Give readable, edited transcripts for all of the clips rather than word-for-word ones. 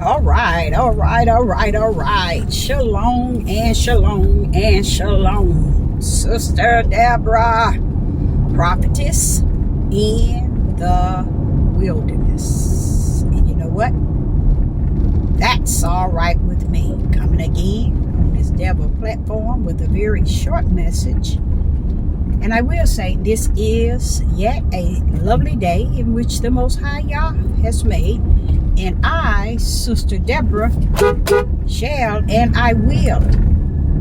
All right, all right, all right, all right. Shalom and shalom and shalom. Sister Deborah, prophetess in the wilderness. And you know what? That's all right with me. Coming again on this Deborah platform with a very short message. And I will say this is yet a lovely day in which the Most High Yah has made. And I, Sister Deborah, shall and I will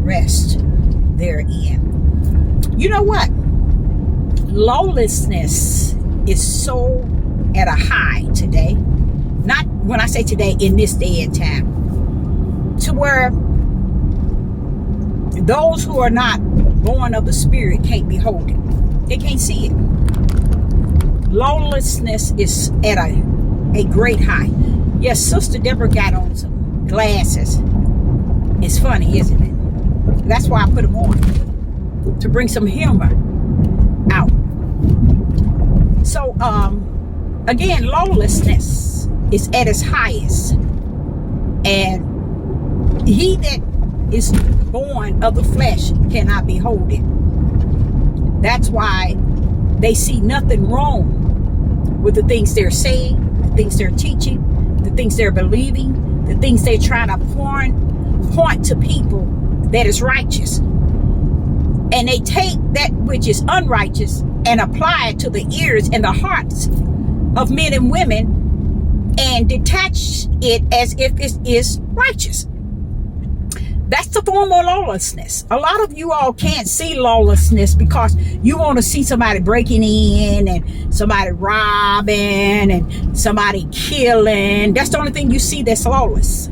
rest therein. You know what? Lawlessness is so at a high today. Not when I say today, in this day and time. To where those who are not born of the Spirit can't behold it. They can't see it. Lawlessness is at a great high. Yes, Sister Deborah got on some glasses. It's funny, isn't it? That's why I put them on, to bring some humor out. So, again, lawlessness is at its highest. And he that is born of the flesh cannot behold it. That's why they see nothing wrong with the things they're saying, the things they're teaching, the things they're believing, the things they're trying to point to people that is righteous. And they take that which is unrighteous and apply it to the ears and the hearts of men and women and detach it as if it is righteous. That's the form of lawlessness. A lot of you all can't see lawlessness because you want to see somebody breaking in and somebody robbing and somebody killing. That's the only thing you see that's lawless.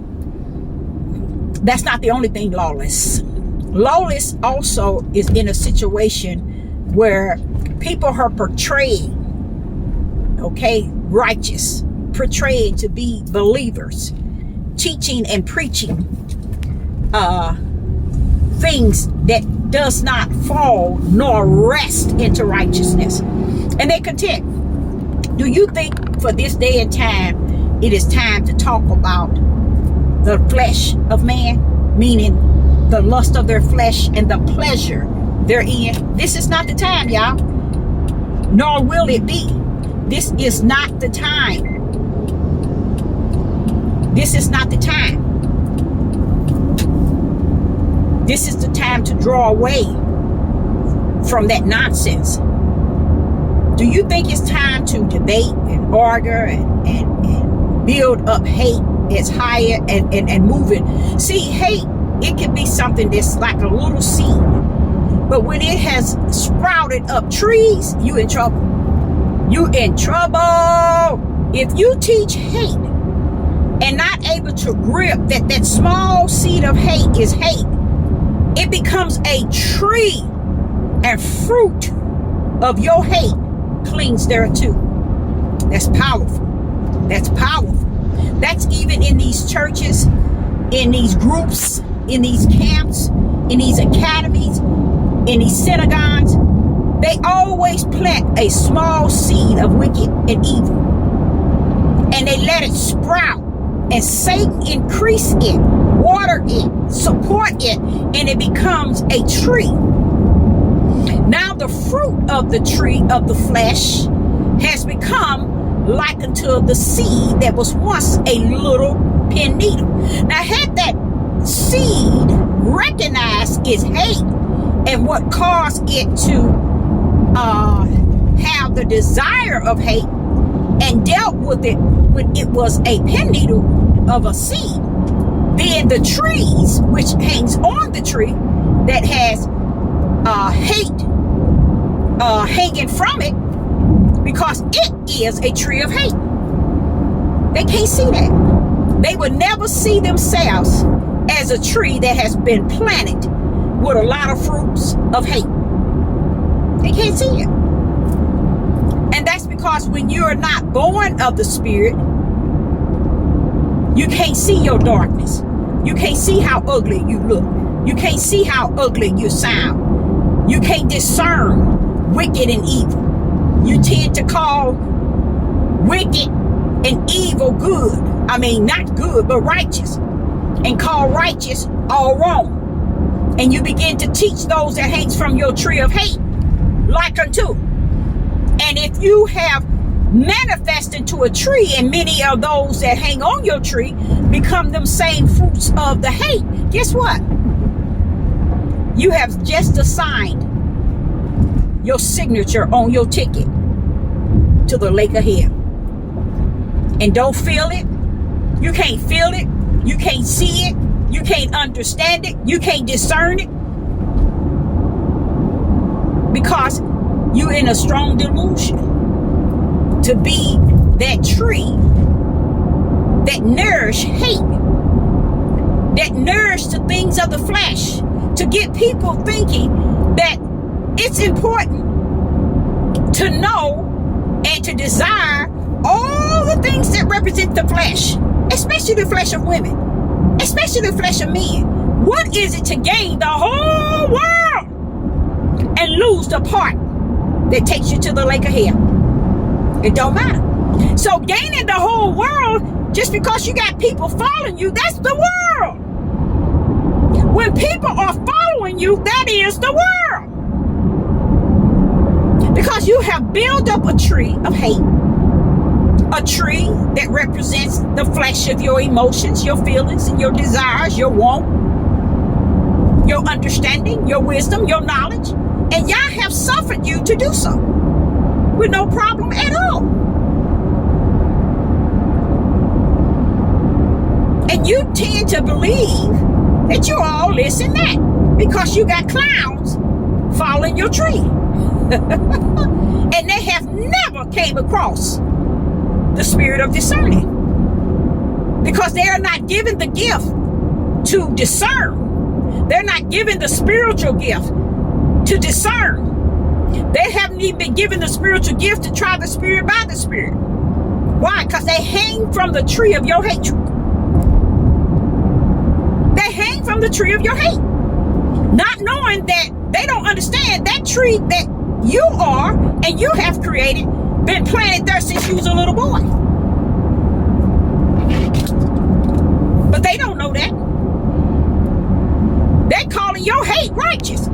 That's not the only thing lawless. Lawless also is in a situation where people are portraying, righteous, portrayed to be believers, teaching and preaching things that does not fall nor rest into righteousness, and they content. Do you think for this day and time it is time to talk about the flesh of man, meaning the lust of their flesh and the pleasure therein? This is not the time, y'all, nor will it be. This is not the time. This is not the time. This is the time to draw away from that nonsense. Do you think it's time to debate and argue and build up hate as higher and move it? See, hate, it can be something that's like a little seed. But when it has sprouted up trees, you in trouble. You in trouble. If you teach hate and not able to grip that small seed of hate is hate, it becomes a tree, and fruit of your hate clings thereto. That's powerful. That's powerful. That's even in these churches, in these groups, in these camps, in these academies, in these synagogues. They always plant a small seed of wicked and evil, and they let it sprout, and Satan increase it, water it, support it, and it becomes a tree. Now the fruit of the tree of the flesh has become like unto the seed that was once a little pin needle. Now had that seed recognized its hate and what caused it to have the desire of hate and dealt with it when it was a pin needle of a seed, then the trees which hangs on the tree that has hate hanging from it, because it is a tree of hate. They can't see that. They would never see themselves as a tree that has been planted with a lot of fruits of hate. They can't see it. And that's because when you're not born of the Spirit, you can't see your darkness. You can't see how ugly you look. You can't see how ugly you sound. You can't discern wicked and evil. You tend to call wicked and evil so good. I mean, not good, but righteous. And call righteous all wrong. And you begin to teach those that hangs from your tree of hate like unto. And if you have manifest into a tree, and many of those that hang on your tree become them same fruits of the hate, guess what? You have just assigned your signature on your ticket to the lake of hell. And don't feel it. You can't feel it. You can't see it. You can't understand it. You can't discern it. Because you're in a strong delusion to be that tree that nourish hate, that nourish the things of the flesh, to get people thinking that it's important to know and to desire all the things that represent the flesh, especially the flesh of women, especially the flesh of men. What is it to gain the whole world and lose the part that takes you to the lake of hell? It don't matter. So gaining the whole world just because you got people following you, that's the world. When people are following you, that is the world. Because you have built up a tree of hate, a tree that represents the flesh of your emotions, your feelings, and your desires, your want, your understanding, your wisdom, your knowledge. And Yah have suffered you to do so with no problem at all. And you tend to believe that you're all this and that because you got clowns following your tree. And they have never came across the spirit of discerning, because they are not given the gift to discern. They're not given the spiritual gift to discern. They haven't even been given the spiritual gift to try the spirit by the spirit. Why? Because they hang from the tree of your hatred. They hang from the tree of your hate, not knowing that they don't understand that tree that you are and you have created, been planted there since you was a little boy. But they don't know that. They're calling your hate righteous.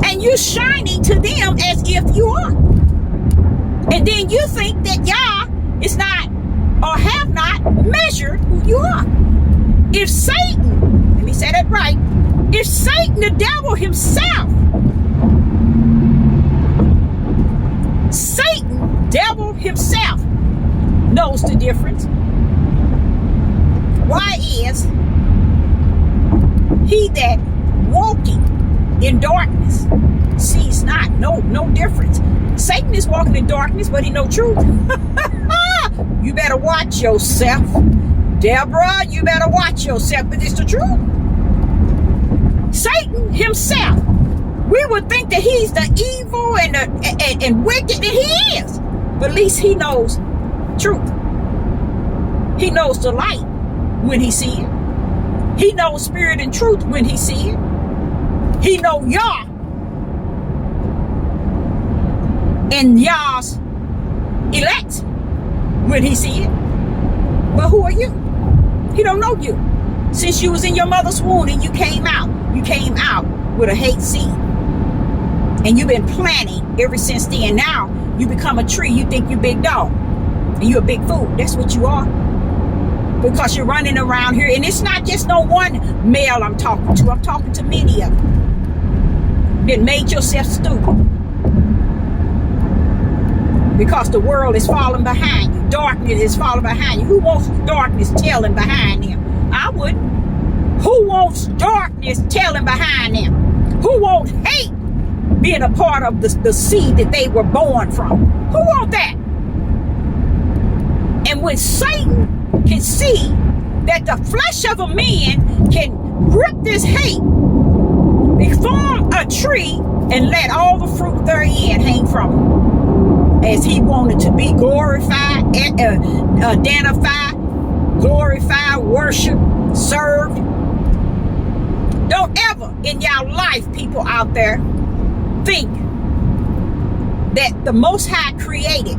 And you shining to them as if you are. And then you think that Yah is not or have not measured who you are. If Satan, let me say that right, if Satan, the devil himself, Satan, devil himself, knows the difference, why is he that walking in darkness sees not no difference? Satan is walking in darkness, but he know truth. You better watch yourself. Deborah, you better watch yourself, but it's the truth. Satan himself, we would think that he's the evil and wicked, and he is. But at least he knows truth. He knows the light when he see it. He knows spirit and truth when he see it. He know Yah and Yah's elect when he see it. But who are you? He don't know you. Since you was in your mother's womb and you came out with a hate seed. And you've been planting ever since then. Now you become a tree. You think you big dog. And you a big fool. That's what you are. Because you're running around here. And it's not just no one male I'm talking to. I'm talking to many of them. That made yourself stupid. Because the world is falling behind you. Darkness is falling behind you. Who wants darkness tailing behind them? I wouldn't. Who wants darkness tailing behind them? Who wants hate being a part of the seed that they were born from? Who want that? And when Satan can see that the flesh of a man can grip this hate, form a tree, and let all the fruit therein hang from him, as he wanted to be glorified, identified, glorified, worshiped, served. Don't ever in your life, people out there, think that the Most High created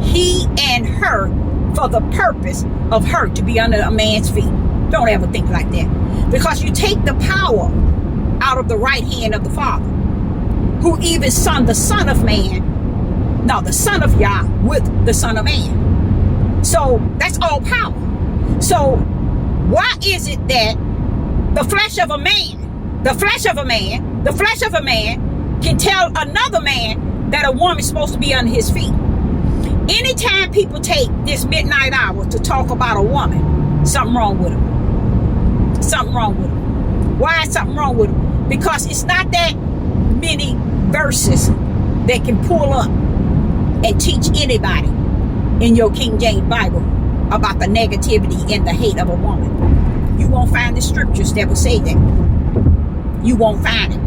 he and her for the purpose of her to be under a man's feet. Don't ever think like that. Because you take the power out of the right hand of the Father, who even the Son of Man, no, the Son of Yah with the Son of Man. So that's all power. So why is it that the flesh of a man can tell another man that a woman's supposed to be under his feet? Anytime people take this midnight hour to talk about a woman, something wrong with them. Something wrong with them. Why is something wrong with them? Because it's not that many verses that can pull up and teach anybody in your King James Bible about the negativity and the hate of a woman. You won't find the scriptures that will say that. You won't find it.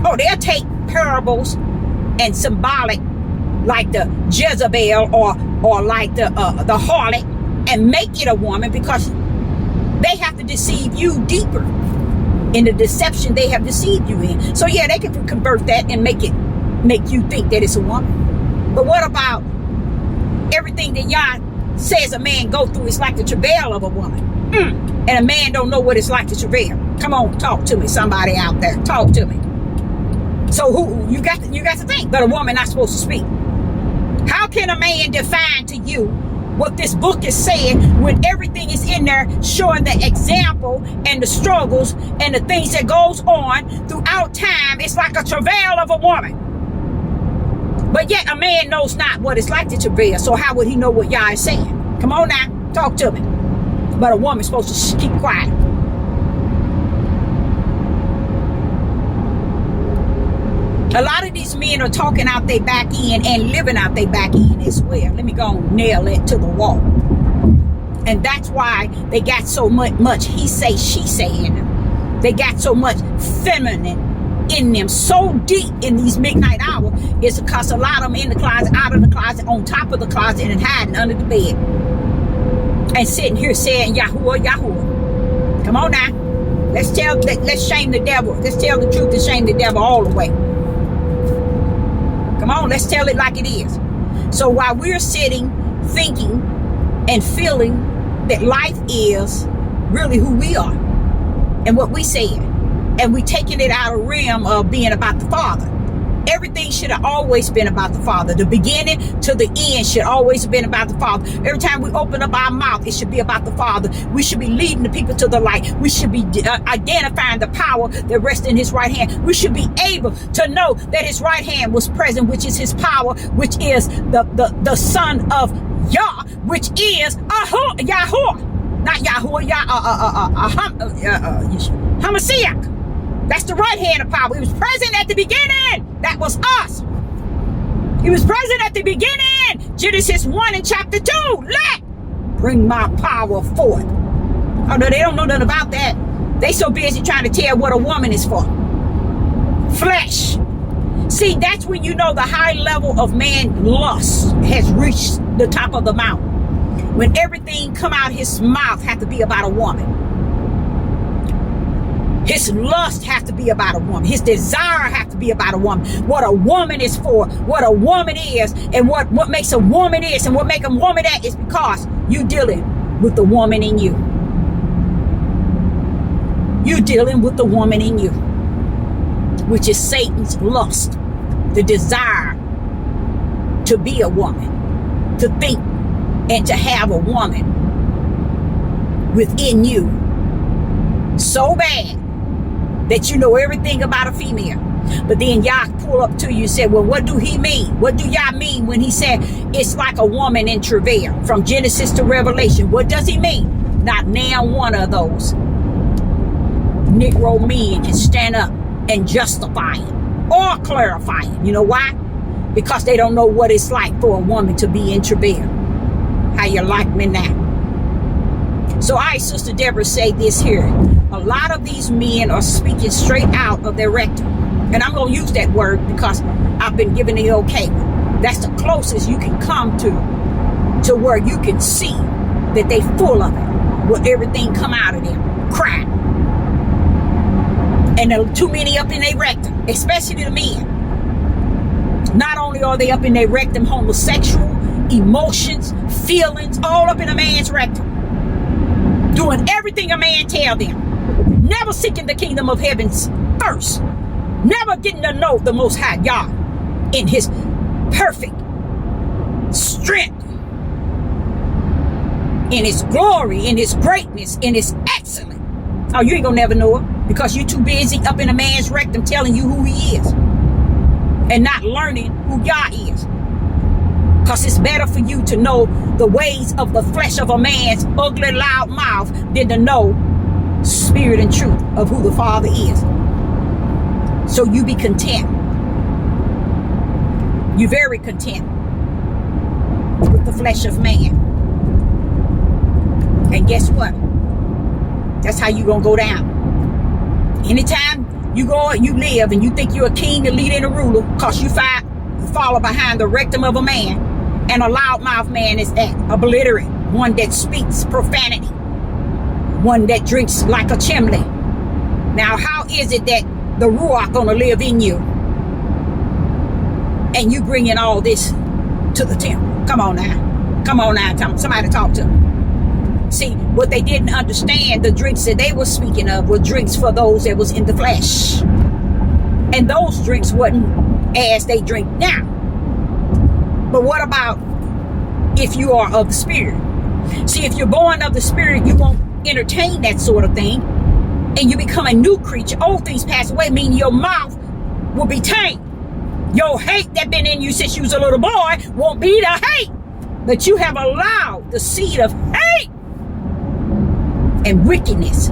Oh, they'll take parables and symbolic like the Jezebel or like the harlot and make it a woman, because they have to deceive you deeper in the deception they have deceived you in. So yeah, they can convert that and make you think that it's a woman. But what about everything that Yah says a man go through is like the travail of a woman? And a man don't know what it's like to travail. Come on, talk to me, somebody out there. Talk to me. So who you got to think, but a woman not supposed to speak. How can a man define to you what this book is saying when everything is in there showing the example and the struggles and the things that goes on throughout time? It's like a travail of a woman. But yet a man knows not what it's like to travail. So how would he know what Yah is saying? Come on now, talk to me. But a woman's supposed to keep quiet. A lot of these men are talking out their back end and living out their back end as well. Let me go and nail it to the wall. And that's why they got so much he say, she say in them. They got so much feminine in them, so deep in these midnight hours. It's because a lot of them in the closet, out of the closet, on top of the closet, and hiding under the bed. And sitting here saying, Yahuwah, Yahuwah. Come on now. Let's shame the devil. Let's tell the truth and shame the devil all the way. Come on, let's tell it like it is. So while we're sitting, thinking, and feeling that life is really who we are and what we said, and we taking it out of realm of being about the Father. Everything should have always been about the Father. The beginning to the end should always have been about the Father. Every time we open up our mouth, it should be about the Father. We should be leading the people to the light. We should be identifying the power that rests in his right hand. We should be able to know that his right hand was present, which is his power, which is the Son of Yah, which is Yahuwah, not Yahuwah, Hamashiach. That's the right hand of power. He was present at the beginning. That was us. He was present at the beginning. Genesis 1 and chapter 2. Let bring my power forth. Oh no, they don't know nothing about that. They so busy trying to tell what a woman is for. Flesh. See, that's when you know the high level of man lust has reached the top of the mountain. When everything come out his mouth has to be about a woman. His lust has to be about a woman. His desire has to be about a woman. What a woman is for, what a woman is, and what makes a woman is, and what makes a woman that is because you dealing with the woman in you. You dealing with the woman in you, which is Satan's lust, the desire to be a woman, to think and to have a woman within you so bad that you know everything about a female. But then Yah pull up to you and say, well, what do he mean? What do Yah mean when he said it's like a woman in travail from Genesis to Revelation? What does he mean? Not now one of those Negro men can stand up and justify it or clarify it. You know why? Because they don't know what it's like for a woman to be in travail. How you like me now? So I, Sister Deborah, say this here. A lot of these men are speaking straight out of their rectum. And I'm going to use that word because I've been given the okay. That's the closest you can come to where you can see that they full of it. Where everything come out of them. Crap. And there are too many up in their rectum, especially the men. Not only are they up in their rectum homosexual, emotions, feelings, all up in a man's rectum. Doing everything a man tell them. Never seeking the kingdom of heavens first. Never getting to know the Most High God in his perfect strength, in his glory, in his greatness, in his excellence. Oh, you ain't gonna never know it because you're too busy up in a man's rectum telling you who he is and not learning who God is. Because it's better for you to know the ways of the flesh of a man's ugly, loud mouth than to know spirit and truth of who the Father is. So you be content. You're very content with the flesh of man. And guess what? That's how you gonna go down. Anytime you go and you live and you think you're a king, a leader, and a ruler, because you follow behind the rectum of a man, and a loudmouth man is that, a belligerent, one that speaks profanity, one that drinks like a chimney. Now, how is it that the Ruach gonna live in you and you bringing all this to the temple? Come on now, somebody talk to me. See, what they didn't understand, the drinks that they were speaking of were drinks for those that was in the flesh. And those drinks wasn't as they drink now. But what about if you are of the Spirit? See, if you're born of the Spirit, you won't entertain that sort of thing. And you become a new creature. Old things pass away, meaning your mouth will be tamed. Your hate that been in you since you was a little boy won't be the hate. But you have allowed the seed of hate and wickedness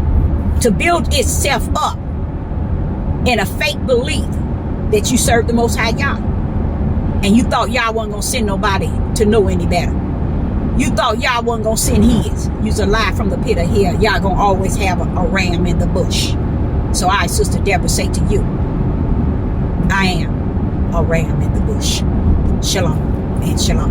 to build itself up in a fake belief that you serve the Most High God. And you thought y'all wasn't going to send nobody to know any better. You thought y'all wasn't going to send his. You's a lie from the pit of hell. Y'all going to always have a ram in the bush. So I, Sister Deborah, say to you, I am a ram in the bush. Shalom and shalom.